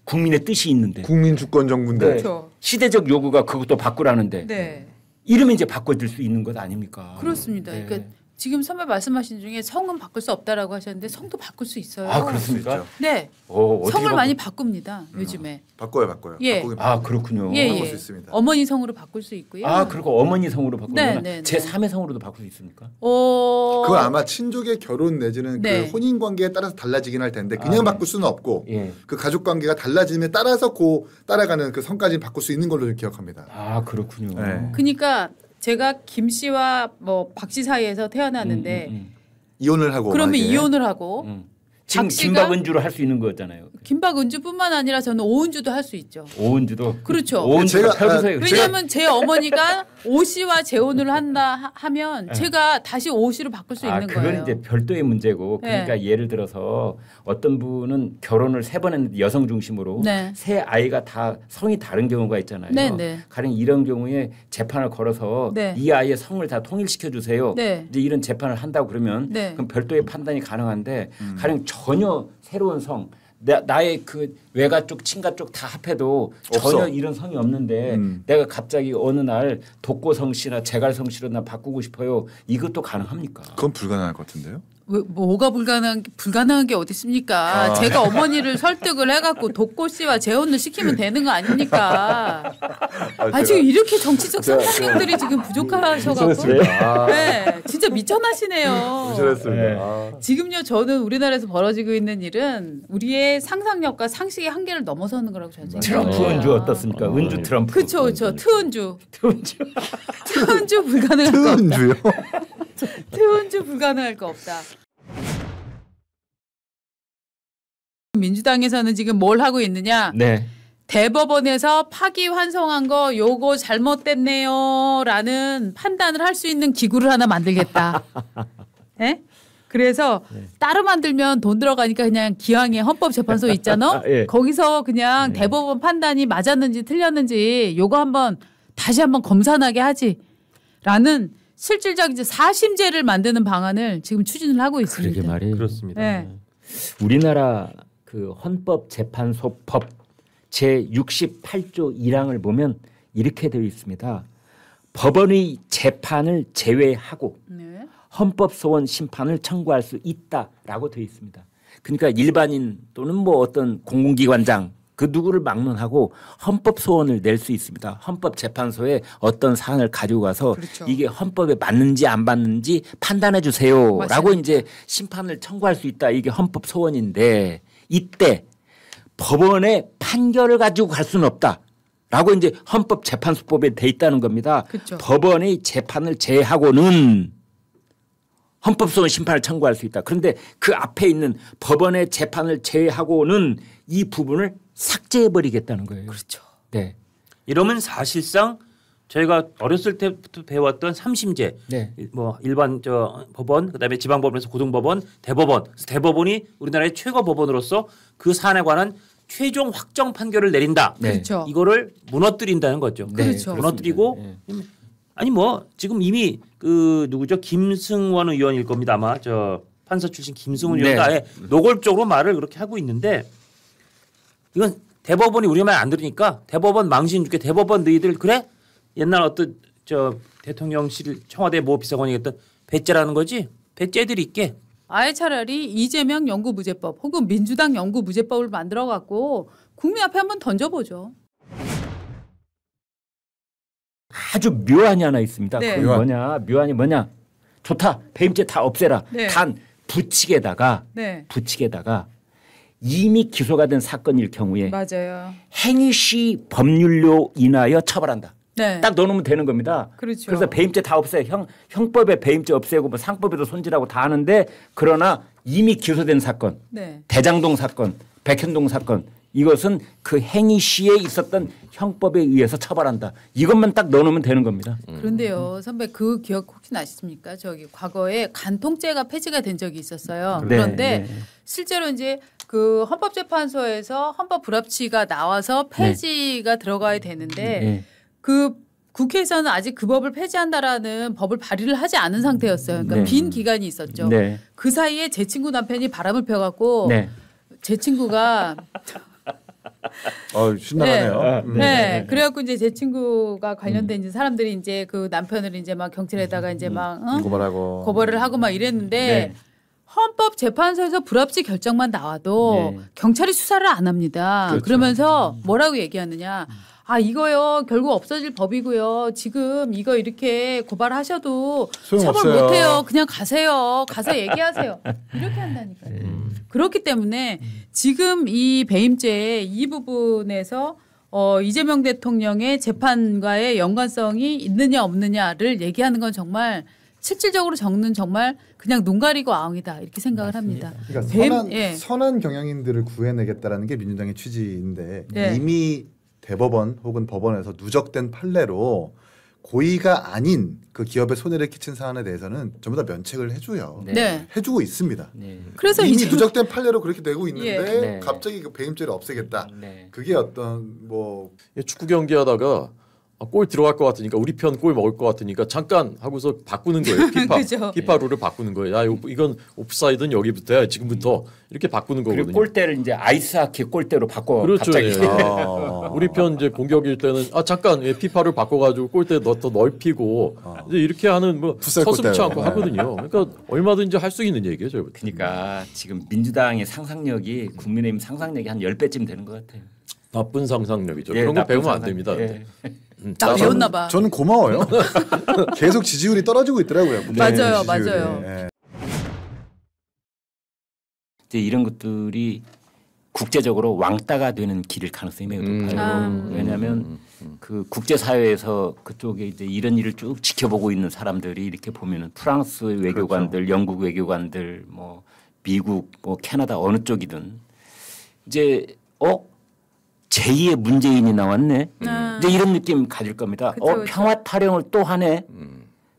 국민의 뜻이 있는데. 국민 주권 정부인데 네. 그렇죠. 시대적 요구가 그것도 바꾸라는데. 네. 이러면 이제 바꿔줄 수 있는 것 아닙니까. 그렇습니다. 네. 그러니까 지금 선배 말씀하신 중에 성은 바꿀 수 없다라고 하셨는데 성도 바꿀 수 있어요. 아 그렇습니까? 네. 어떻게 성을 바꿔- 많이 바꿉니다. 요즘에. 바꿔요. 예. 바꾸긴 아 그렇군요. 예, 바꿀 예. 수 있습니다. 어머니 성으로 바꿀 수 있고요. 아 그리고 어머니 성으로 바꾸면 네, 네, 제 네. 3의 성으로도 바꿀 수 있습니까? 그건 아마 친족의 결혼 내지는 네. 그 혼인 관계에 따라서 달라지긴 할 텐데 그냥 바꿀 수는 없고 예. 그 가족 관계가 달라짐에 따라서 따라가는 그 성까지 바꿀 수 있는 걸로 좀 기억합니다. 아 그렇군요. 네. 그러니까 제가 김 씨와 뭐 박 씨 사이에서 태어났는데 이혼을 하고 그러면 만약에 이혼을 하고 지금 박 씨가 김박은주로 할 수 있는 거잖아요. 김박은주뿐만 아니라 저는 오은주도 할 수 있죠. 오은주도. 그렇죠. 오은주가 제가- 펴주세요. 왜냐하면 제 어머니가 오 씨와 재혼을 한다 하면 제가 다시 오 씨로 바꿀 수 있는 그건 거예요. 이제 별도의 문제고 그러니까 네. 예를 들어서 어떤 분은 결혼을 3번 했는데 여성 중심으로 네. 세 아이가 다 성이 다른 경우가 있잖아요. 네, 네. 가령 이런 경우에 재판을 걸어서 네. 이 아이의 성을 다 통일시켜 주세요. 네. 이제 이런 재판을 한다고 그러면 네. 그럼 별도의 판단이 가능한데 가령 전혀 새로운 성 나의 그 외가 쪽 친가 쪽 다 합해도 전혀 없어. 이런 성이 없는데 내가 갑자기 어느 날 독고성 씨나 제갈성 씨로 나 바꾸고 싶어요. 이것도 가능합니까? 그건 불가능할 것 같은데요. 뭐가 불가능한 게 어디 있습니까? 제가 어머니를 설득을 해갖고 독고 씨와 재혼을 시키면 되는 거 아닙니까? 지금 이렇게 정치적 상상력들이 지금 부족하셔갖고 네, 진짜 미쳐나시네요. 잘했습니다. 지금요 저는 우리나라에서 벌어지고 있는 일은 우리의 상상력과 상식의 한계를 넘어서는 거라고 저는 생각해요. 트럼프 은주 어떻습니까? 은주 트럼프. 그렇죠, 그렇죠. 트은주 불가능할 거 없다. 트은주요? 트은주 불가능할 거 없다. 민주당에서는 지금 뭘 하고 있느냐? 네. 대법원에서 파기환송한 거 요거 잘못됐네요라는 판단을 할 수 있는 기구를 하나 만들겠다. 예? 그래서 따로 만들면 돈 들어가니까 그냥 기왕에 헌법재판소 있잖아. 예. 거기서 그냥 대법원 판단이 맞았는지 틀렸는지 요거 다시 한번 검사하게 하지라는 실질적 이제 사심제를 만드는 방안을 지금 추진을 하고 있습니다. 그러게 말이에요. 그렇습니다. 네. 우리나라 그 헌법재판소법 제 68조 1항을 보면 이렇게 되어 있습니다. 법원의 재판을 제외하고 네. 헌법소원 심판을 청구할 수 있다라고 되어 있습니다. 그러니까 일반인 또는 뭐 어떤 공공기관장 그 누구를 막론하고 헌법소원을 낼 수 있습니다. 헌법재판소에 어떤 사안을 가지고 가서 그렇죠. 이게 헌법에 맞는지 안 맞는지 판단해 주세요라고 맞습니다. 이제 심판을 청구할 수 있다. 이게 헌법소원인데 이때 법원의 판결을 가지고 갈 수는 없다라고 이제 헌법재판소법에 돼 있다는 겁니다. 그렇죠. 법원의 재판을 제외하고는 헌법소원 심판을 청구할 수 있다. 그런데 그 앞에 있는 법원의 재판을 제외하고는 이 부분을 삭제해 버리겠다는 거예요. 그렇죠. 네. 이러면 사실상 저희가 어렸을 때부터 배웠던 3심제, 네. 뭐 일반 법원, 그다음에 지방법원에서 고등법원, 대법원, 그래서 대법원이 우리나라의 최고 법원으로서 그 사안에 관한 최종 확정 판결을 내린다. 네. 그렇죠. 이거를 무너뜨린다는 거죠. 네, 그렇죠. 무너뜨리고 네. 아니 뭐 지금 이미 그 누구죠 김승원 의원일 겁니다. 아마 저 판사 출신 김승원 의원도 네. 아예 노골적으로 말을 그렇게 하고 있는데 이건 대법원이 우리 말 안 들으니까 대법원 망신 줄게. 대법원 너희들 그래? 옛날 어떤 저 대통령실 청와대 모 비서관이 했던 배째라는 거지. 배째 드릴게. 아예 차라리 이재명 영구무죄법 혹은 민주당 영구무죄법을 만들어 갖고 국민 앞에 한번 던져보죠. 아주 묘안이 하나 있습니다. 네. 그건 묘안이 뭐냐? 좋다. 배임죄 다 없애라. 네. 단 부칙에다가 네, 이미 기소가 된 사건일 경우에 맞아요. 행위시 법률로 인하여 처벌한다. 네, 딱 넣어놓으면 되는 겁니다. 그렇죠. 그래서 배임죄 다 없애. 형법에 배임죄 없애고 뭐 상법에도 손질하고 다 하는데 그러나 이미 기소된 사건, 네, 대장동 사건, 백현동 사건 이것은 그 행위 시에 있었던 형법에 의해서 처벌한다. 이것만 딱 넣어놓으면 되는 겁니다. 그런데요, 선배 그 기억 혹시 나십니까? 저기 과거에 간통죄가 폐지가 된 적이 있었어요. 네, 그런데 네. 실제로 이제 그 헌법재판소에서 헌법 불합치가 나와서 폐지가 들어가야 되는데 네. 그 국회에서는 아직 그 법을 폐지한다라는 법을 발의를 하지 않은 상태였어요. 그러니까 네. 빈 기간이 있었죠. 네. 그 사이에 제 친구 남편이 바람을 펴갖고 네. 제 친구가 신나네요. 네. 그래갖고 이제 제 친구가 관련된 이제 사람들이 이제 그 남편을 이제 막 경찰에다가 이제 막 고발하고 고발을 하고 막 이랬는데 네. 헌법재판소에서 불합치 결정만 나와도 네. 경찰이 수사를 안 합니다. 그렇죠. 그러면서 뭐라고 얘기하느냐. 이거요 결국 없어질 법이고요. 지금 이거 이렇게 고발하셔도 소용없어요. 처벌 못해요. 그냥 가세요. 가서 얘기하세요. 이렇게 한다니까요. 그렇기 때문에 지금 이 배임죄 이 부분에서 이재명 대통령의 재판과의 연관성이 있느냐 없느냐를 얘기하는 건 정말 실질적으로 적는 정말 그냥 눈 가리고 아웅이다 이렇게 생각을 합니다. 그러니까 선한 경영인들을 구해내겠다라는 게 민주당의 취지인데 이미 대법원 혹은 법원에서 누적된 판례로 고의가 아닌 그 기업에 손해를 끼친 사안에 대해서는 전부 다 면책을 해줘요. 해주고 있습니다. 그래서 이미 누적된 판례로 그렇게 되고 있는데 네. 갑자기 그 배임죄를 없애겠다. 그게 어떤 뭐 축구 경기하다가 골 들어갈 것 같으니까 우리 편 골 먹을 것 같으니까 잠깐 하고서 바꾸는 거예요. 피파 룰을 바꾸는 거예요. 야 이건 옵사이드는 여기부터야 지금부터 이렇게 바꾸는 거거든요. 그리고 골대를 이제 아이스하키 골대로 바꿔. 그렇죠. 갑자기. 우리 편 이제 공격일 때는 잠깐 피파를 바꿔가지고 골대 더 넓히고 이제 이렇게 하는 뭐 서슴치 않고 하거든요. 그러니까 얼마든지 할 수 있는 얘기예요. 저희부터. 그러니까 지금 민주당의 상상력이 국민의힘 상상력이 한 10배쯤 되는 것 같아요. 나쁜 상상력이죠. 그런 거 배우면 안 됩니다. 나 배웠나 봐. 저는 고마워요. 계속 지지율이 떨어지고 있더라고요. 맞아요, 지지율이. 맞아요. 이제 이런 것들이 국제적으로 왕따가 되는 길일 가능성이 매우 높아요. 왜냐하면 그 국제사회에서 그쪽에 이제 이런 일을 쭉 지켜보고 있는 사람들이 이렇게 보면은 프랑스 외교관들, 그렇죠. 영국 외교관들, 뭐 미국, 뭐 캐나다 어느 쪽이든 이제 제2의 문재인이 나왔네. 이제 이런 느낌 가질 겁니다. 그쵸. 평화 타령을 또 하네.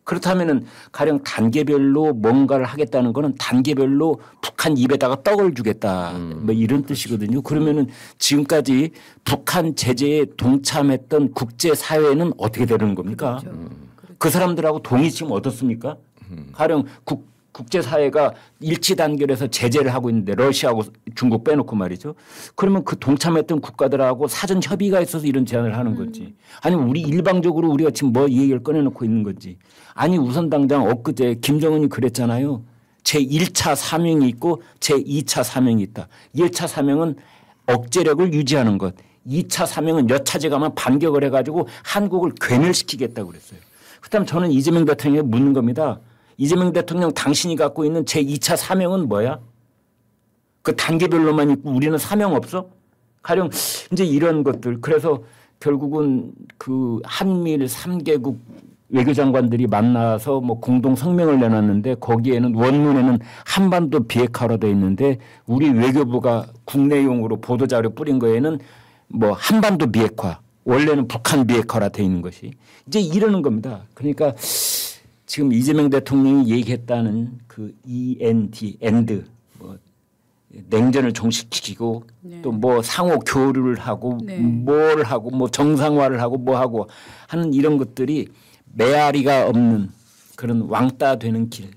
그렇다면은 가령 단계별로 뭔가를 하겠다는 거는 단계별로 북한 입에다가 떡을 주겠다. 뭐 이런 뜻이거든요. 그러면은 지금까지 북한 제재에 동참했던 국제사회는 어떻게 되는 겁니까? 그렇죠. 그 사람들하고 동의 지금 얻었습니까? 가령 국제사회가 일치 단결해서 제재를 하고 있는데 러시아하고 중국 빼놓고 말이죠. 그러면 그 동참했던 국가들하고 사전 협의가 있어서 이런 제안을 하는 거지. 아니면 우리 일방적으로 우리가 지금 뭐 이 얘기를 꺼내놓고 있는 건지. 아니 우선 당장 엊그제 김정은이 그랬잖아요. 제1차 사명이 있고 제2차 사명이 있다. 1차 사명은 억제력을 유지하는 것. 2차 사명은 여차제 가면 반격을 해가지고 한국을 괴멸시키겠다고 그랬어요. 그다음 저는 이재명 대통령에 묻는 겁니다. 이재명 대통령 당신이 갖고 있는 제2차 사명은 뭐야? 그 단계별로만 있고 우리는 사명 없어? 가령 이제 이런 것들. 그래서 결국은 그 한미일 3개국 외교장관들이 만나서 뭐 공동 성명을 내놨는데 거기에는 원문에는 한반도 비핵화로 돼 있는데 우리 외교부가 국내용으로 보도자료 뿌린 거에는 뭐 한반도 비핵화 원래는 북한 비핵화라 돼 있는 것이 이제 이러는 겁니다. 그러니까 지금 이재명 대통령이 얘기했다는 그 end 뭐 냉전을 종식시키고 또 뭐 상호 교류를 하고 뭘 하고 뭐 정상화를 하고 뭐 하고 하는 이런 것들이 메아리가 없는 그런 왕따 되는 길.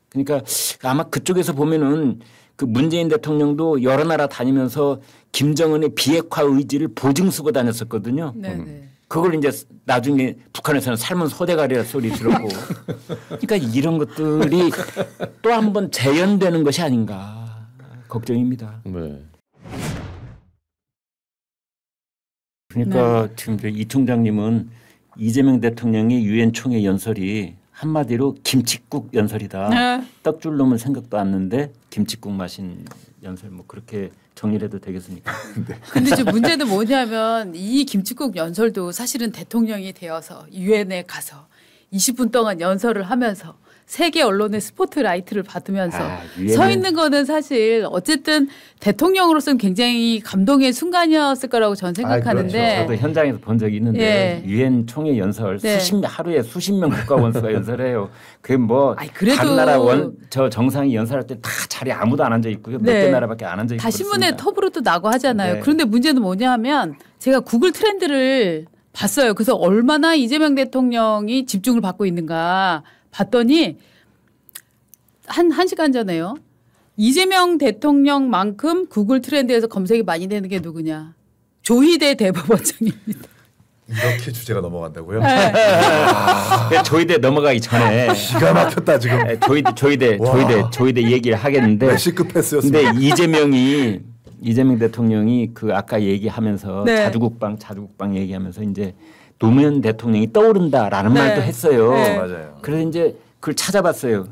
그러니까 아마 그쪽에서 보면은 그 문재인 대통령도 여러 나라 다니면서 김정은의 비핵화 의지를 보증 쓰고 다녔었거든요. 그걸 이제 나중에 북한에서는 삶은 소대가리라 소리 들었고. 그러니까 이런 것들이 또 한 번 재현되는 것이 아닌가 걱정입니다. 그러니까 지금 이 총장님은 이재명 대통령이 유엔 총회 연설이 한마디로 김칫국 연설이다. 떡줄 놈은 생각도 않는데 김칫국 마신 연설 뭐 그렇게 정리를 해도 되겠습니까? 근데 이제 문제는 뭐냐면 이 김칫국 연설도 사실은 대통령이 되어서 유엔에 가서 20분 동안 연설을 하면서 세계 언론의 스포트라이트를 받으면서 서 있는 거는 사실 어쨌든 대통령으로서는 굉장히 감동의 순간이었을 거라고 저는 생각하는데 그렇죠. 저도 현장에서 본 적이 있는데 유엔 총회 연설 하루에 수십 명 국가원수가 연설해요. 그게 뭐 다른 나라 저 정상이 연설할 때 다 자리에 아무도 안 앉아 있고요. 몇 개 나라밖에 안 앉아 있고 다 신문에 톱으로도 나고 하잖아요. 그런데 문제는 뭐냐면 제가 구글 트렌드를 봤어요. 그래서 얼마나 이재명 대통령이 집중을 받고 있는가 봤더니 한 시간 전에요. 이재명 대통령만큼 구글 트렌드에서 검색이 많이 되는 게 누구냐. 조희대 대법원장입니다. 이렇게 주제가 넘어간다고요? 조희대 넘어가기 전에 기가 막혔다 지금. 조희대 얘기를 하겠는데 시크패스였습니다. 근데 이재명이 이재명 대통령이 그 아까 얘기하면서 네. 자주국방 얘기하면서 이제 노무현 대통령이 떠오른다라는 네. 말도 했어요. 네. 맞아요. 그래서 이제 그걸 찾아봤어요.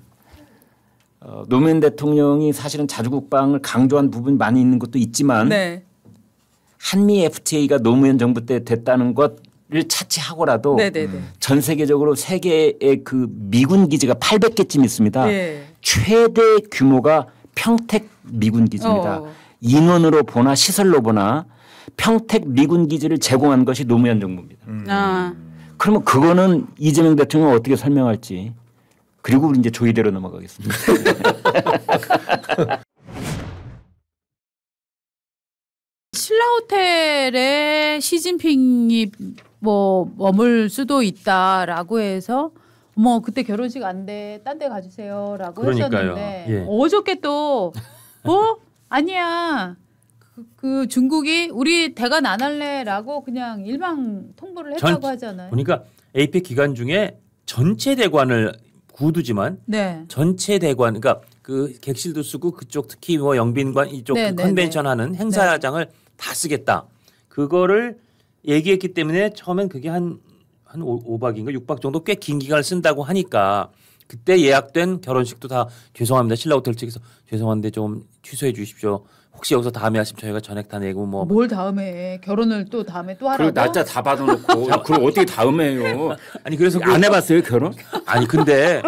노무현 대통령이 사실은 자주국방을 강조한 부분이 많이 있는 것도 있지만 네. 한미 FTA가 노무현 정부 때 됐다는 것을 차치하고라도 네네네. 전 세계적으로 세계의 그 미군 기지가 800개쯤 있습니다. 네. 최대 최대 규모가 평택 미군 기지입니다. 어. 인원으로 보나 시설로 보나 평택 미군 기지를 제공한 것이 노무현 정부입니다. 아. 그러면 그거는 이재명 대통령은 어떻게 설명할지. 그리고 우리 이제 조의대로 넘어가겠습니다. 신라 호텔에 시진핑이 뭐 머물 수도 있다라고 해서 뭐 그때 결혼식 안 돼, 딴 데 가주세요라고 그러니까요. 했었는데 예. 어저께 또 뭐 아니야 그 중국이 우리 대관 안 할래라고 그냥 일방 통보를 했다고 하잖아요. 보니까 APEC 기간 중에 전체 대관을 구두지만 네. 전체 대관 그러니까 그 객실도 쓰고 그쪽 특히 뭐 영빈관 이쪽 네, 그 네, 컨벤션 하는 행사장을 다 쓰겠다. 그거를 얘기했기 때문에 처음엔 그게 한 5박인가 6박 정도 꽤 긴 기간을 쓴다고 하니까 그때 예약된 결혼식도 다 죄송합니다. 신라 호텔 측에서 죄송한데 좀 취소해 주십시오. 혹시 여기서 다음에 하시면 저희가 전액 다 내고 뭐 뭘 다음에 결혼을 또 다음에 또 하라고? 그리고 날짜 다 받아놓고 그걸 어떻게 다음에 해요? 아니 그래서 안 해봤어요 결혼? 아니 근데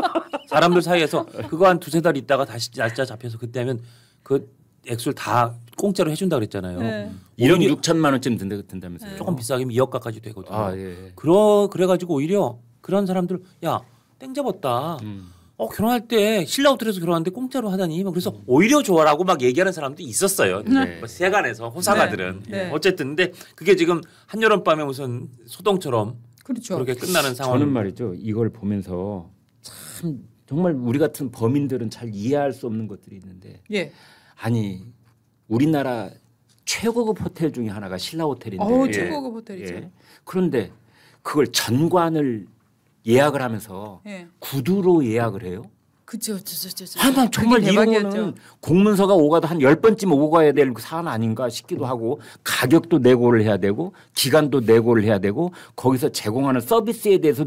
사람들 사이에서 그거 한 2-3달 있다가 다시 날짜 잡혀서 그때 하면 그 액수를 다 공짜로 해준다 그랬잖아요. 네. 1억 6천만 원쯤 든다면서요. 조금 비싸게 2억까지 되거든요. 아 예. 그래가지고 오히려 그런 사람들 야 땡 잡았다. 결혼할 때 신라 호텔에서 결혼하는데 공짜로 하다니. 그래서 오히려 좋아라고 막 얘기하는 사람도 있었어요. 네. 뭐 세간에서 호사가들은. 네. 어쨌든 근데 그게 지금 한여름밤에 무슨 소동처럼 그렇죠. 그렇게 끝나는 상황. 저는 말이죠. 이걸 보면서 참 정말 우리 같은 범인들은 잘 이해할 수 없는 것들이 있는데 예. 아니 우리나라 최고급 호텔 중에 하나가 신라 호텔인데 어우, 최고급 호텔이죠. 예. 그런데 그걸 전관을 예약을 하면서 예. 구두로 예약을 해요. 그죠. 난 정말 그게 이거는 대박이었죠. 공문서가 오가도 한 10번쯤 오고 가야 될 사안 아닌가 싶기도 하고 가격도 내고를 해야 되고 기간도 내고를 해야 되고 거기서 제공하는 서비스에 대해서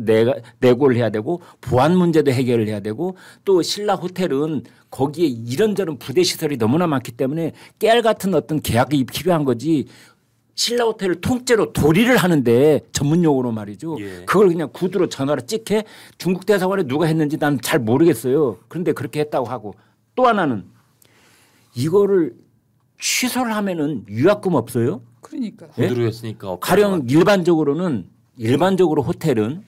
내고를 해야 되고 보안 문제도 해결을 해야 되고 또 신라 호텔은 거기에 이런저런 부대 시설이 너무나 많기 때문에 깨알 같은 어떤 계약이 필요한 거지. 신라 호텔을 통째로 도리를 하는데 전문 용어로 말이죠. 예. 그걸 그냥 구두로 전화로 찍해 중국 대사관에 누가 했는지 난 잘 모르겠어요. 그런데 그렇게 했다고 하고 또 하나는 이거를 취소를 하면은 위약금 없어요. 그러니까. 구두로 했으니까 가령 일반적으로 호텔은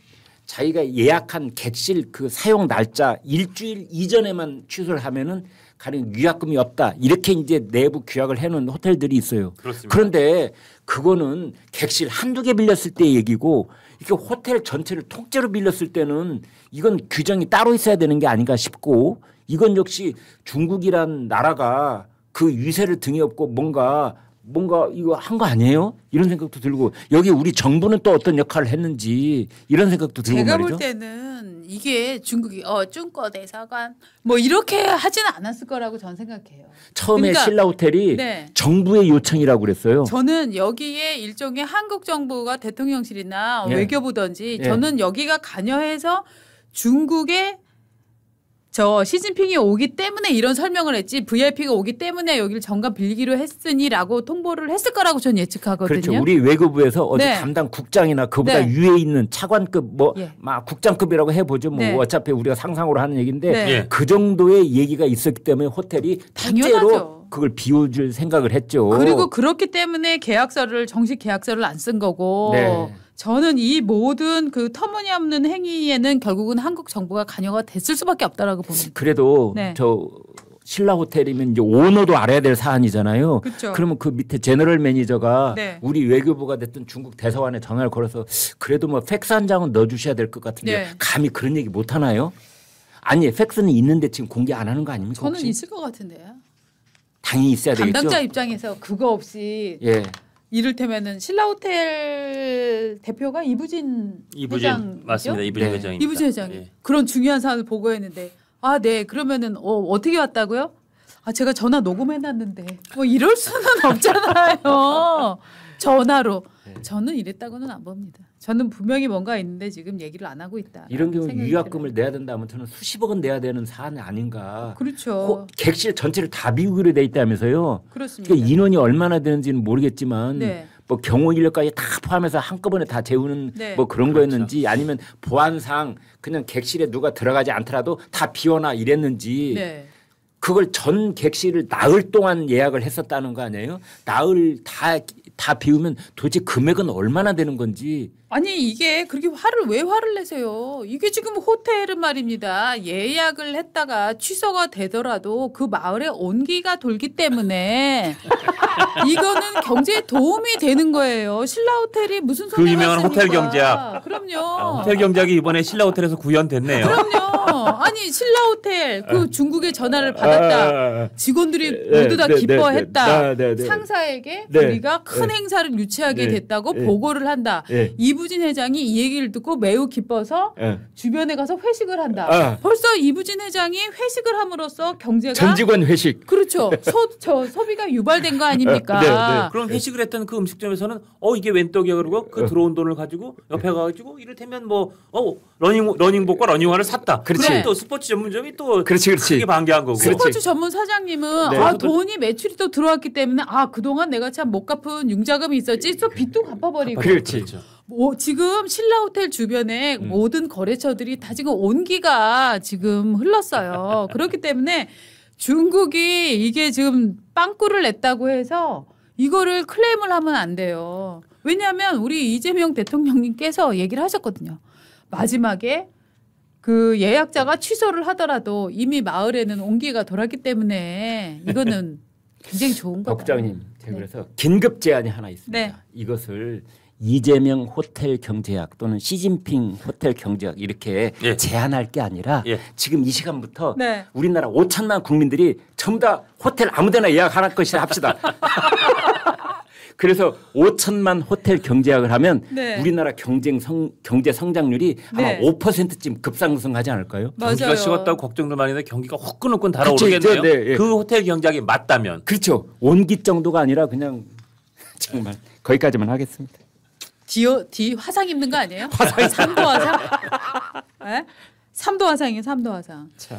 자기가 예약한 객실 그 사용 날짜 일주일 이전에만 취소를 하면은 가령 위약금이 없다 이렇게 이제 내부 규약을 해놓은 호텔들이 있어요. 그렇습니다. 그런데 그거는 객실 한두 개 빌렸을 때 얘기고 이렇게 호텔 전체를 통째로 빌렸을 때는 이건 규정이 따로 있어야 되는 게 아닌가 싶고 이건 역시 중국이란 나라가 그 위세를 등에 업고 뭔가 이거 한 거 아니에요? 이런 생각도 들고 여기 우리 정부는 또 어떤 역할을 했는지 이런 생각도 들고 제가 말이죠. 볼 때는 이게 중국이 중거 대사관 뭐 이렇게 하지는 않았을 거라고 저는 생각해요. 처음에 그러니까, 신라 호텔이 네. 정부의 요청이라고 그랬어요. 저는 여기에 일종의 한국 정부가 대통령실이나 예. 외교부든지 예. 저는 여기가 관여해서 중국의 저 시진핑이 오기 때문에 이런 설명을 했지 VIP가 오기 때문에 여기를 정관 빌리기로 했으니라고 통보를 했을 거라고 저는 예측하거든요. 그렇죠. 우리 외교부에서 어디 네. 담당 국장이나 그보다 네. 위에 있는 차관급 예. 막 국장급이라고 해보죠. 뭐 네. 어차피 우리가 상상으로 하는 얘기인데 네. 예. 그 정도의 얘기가 있었기 때문에 호텔이 당연하죠. 통째로 그걸 비워줄 생각을 했죠. 그리고 그렇기 때문에 정식 계약서를 안 쓴 거고 네. 저는 이 모든 그 터무니없는 행위에는 결국은 한국 정부가 관여가 됐을 수밖에 없다라고 봅니다. 그래도 네. 저 신라 호텔이면 이제 오너도 알아야 될 사안이잖아요. 그렇죠. 그러면 그 밑에 제너럴 매니저가 네. 우리 외교부가 됐든 중국 대사관에 전화를 걸어서 그래도 뭐 팩스 한 장은 넣어주셔야 될 것 같은데 네. 감히 그런 얘기 못 하나요? 아니 팩스는 있는데 지금 공개 안 하는 거 아닙니까? 저는 혹시? 있을 것 같은데요. 당연히 있어야 되겠죠. 담당자 입장에서 그거 없이 예. 이를테면은 신라 호텔 대표가 이부진 회장이죠? 맞습니다. 이부진 네. 회장입니다. 이부진 회장이 예. 그런 중요한 사안을 보고했는데 네 그러면은 어떻게 왔다고요? 아 제가 전화 녹음해놨는데 뭐 이럴 수는 없잖아요. 전화로. 저는 이랬다고는 안 봅니다. 저는 분명히 뭔가 있는데 지금 얘기를 안 하고 있다. 이런 경우 위약금을 내야 된다면 저는 수십억 원 내야 되는 사안이 아닌가. 그렇죠. 객실 전체를 다 미국으로 돼 있다면서요. 그렇습니다. 그러니까 인원이 얼마나 되는지는 모르겠지만 네. 뭐 경호 인력까지 다 포함해서 한꺼번에 다 재우는 네. 뭐 그런 그렇죠. 거였는지 아니면 보안상 그냥 객실에 누가 들어가지 않더라도 다 비워놔 이랬는지 네. 그걸 전 객실을 나흘 동안 예약을 했었다는 거 아니에요? 나흘 다 비우면 도대체 금액은 얼마나 되는 건지. 아니 이게 그렇게 왜 화를 내세요? 이게 지금 호텔은 말입니다. 예약을 했다가 취소가 되더라도 그 마을에 온기가 돌기 때문에 이거는 경제에 도움이 되는 거예요. 신라 호텔이 무슨 그 손해가 유명한 있습니까? 호텔 경제학. 그럼요. 호텔 경제학이 이번에 신라 호텔에서 구현됐네요. 그럼요. 아니 신라 호텔 그 중국에 전화를 받았다. 직원들이 모두 다 기뻐했다. 상사에게 우리가 큰 행사를 유치하게 됐다고 보고를 한다. 이부진 회장이 이 얘기를 듣고 매우 기뻐서 주변에 가서 회식을 한다. 벌써 이부진 회장이 회식을 함으로써 경제가 전 직원 회식. 그렇죠. 소비가 유발된 거 아닙니까? 그럼 회식을 했던 그 음식점에서는 이게 웬 떡이야 그러고 그 들어온 돈을 가지고 옆에 가가지고 이를테면 뭐 러닝복과 러닝화를 샀다. 그렇지. 그럼 또 스포츠 전문점이 또 그렇지. 크게 반겨한 거고. 스포츠 전문 사장님은 돈이 매출이 또 들어왔기 때문에 그동안 내가 참 못 갚은 융자금이 있었지. 또 빚도 갚아버리고. 그렇지. 지금 신라 호텔 주변에 모든 거래처들이 다 지금 온기가 지금 흘렀어요. 그렇기 때문에 중국이 이게 지금 빵꾸를 냈다고 해서 이거를 클레임을 하면 안 돼요. 왜냐하면 우리 이재명 대통령님께서 얘기를 하셨거든요. 마지막에 그 예약자가 취소를 하더라도 이미 마을에는 온기가 돌았기 때문에 이거는 굉장히 좋은 거다. 국장님, 제가 그래서 긴급 제안이 하나 있습니다. 네. 이것을 이재명 호텔 경제학 또는 시진핑 호텔 경제학 이렇게 제안할 게 아니라 지금 이 시간부터 우리나라 5천만 국민들이 전부 다 호텔 아무데나 예약할 것이라 합시다. 그래서 5천만 호텔 경제학을 하면 우리나라 경제 성장률이 아마 5%쯤 급상승하지 않을까요? 경기가 식었다고 걱정도 많이 했는데 경기가 후끈후끈 달아오르겠네요. 그 호텔 경제학이 맞다면. 그렇죠. 온기 정도가 아니라 그냥 정말 거기까지만 하겠습니다. 뒤 화상 입는 거 아니에요? 화상 3도 화상? 네? 3도 화상이에요. 3도 화상. 참.